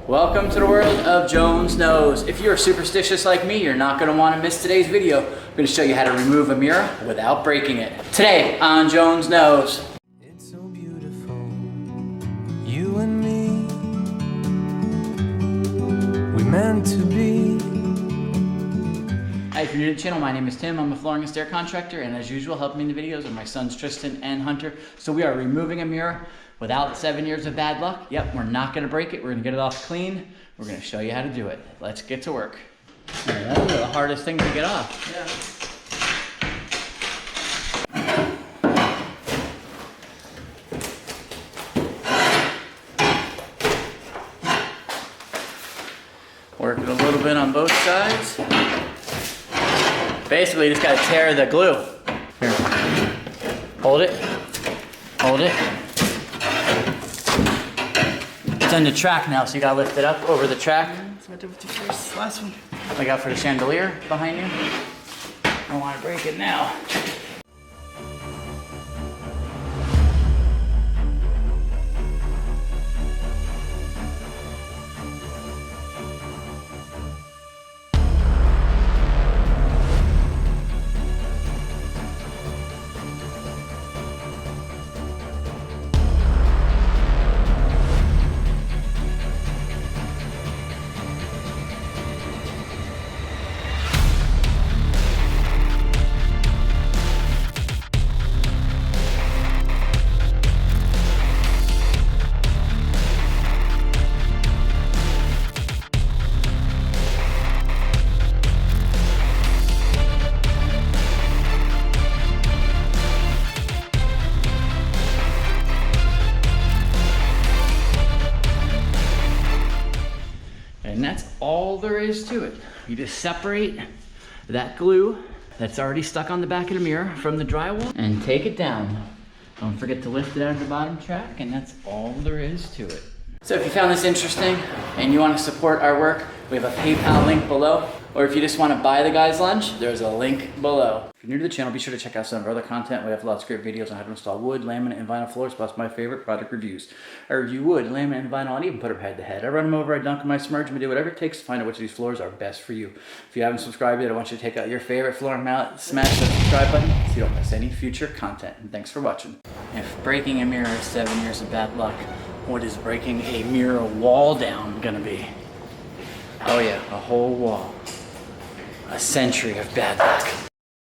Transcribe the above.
Welcome to the world of Jones Knows. If you're superstitious like me, you're not going to want to miss today's video. I'm going to show you how to remove a mirror without breaking it. Today on Jones Knows. It's so beautiful, you and me, we meant to be. Hi, if you're new to the channel, my name is Tim. I'm a flooring and stair contractor, and as usual, helping me in the videos are my sons Tristan and Hunter. So we are removing a mirror without 7 years of bad luck. Yep, we're not gonna break it. We're gonna get it off clean. We're gonna show you how to do it. Let's get to work. All right, that's the hardest thing to get off. Work it a little bit on both sides. Basically, you just gotta tear the glue. Here, hold it, hold it. It's on the track now, so you gotta lift it up over the track. That's what I did with the first, last one. Look out for the chandelier behind you. I don't wanna break it now. And that's all there is to it. You just separate that glue that's already stuck on the back of the mirror from the drywall and take it down. Don't forget to lift it out of the bottom track, and that's all there is to it. So if you found this interesting and you want to support our work, we have a PayPal link below. Or if you just want to buy the guys lunch, there's a link below. If you're new to the channel, be sure to check out some of our other content. We have lots of great videos on how to install wood, laminate, and vinyl floors, plus my favorite product reviews. I review wood, laminate, and vinyl, and even put them head to head. I run them over, I dunk them, I smudge them, I do whatever it takes to find out which of these floors are best for you. If you haven't subscribed yet, I want you to take out your favorite flooring mallet, smash the subscribe button so you don't miss any future content. And thanks for watching. If breaking a mirror is 7 years of bad luck, what is breaking a mirror wall down gonna be? Oh yeah, a whole wall. A century of bad luck.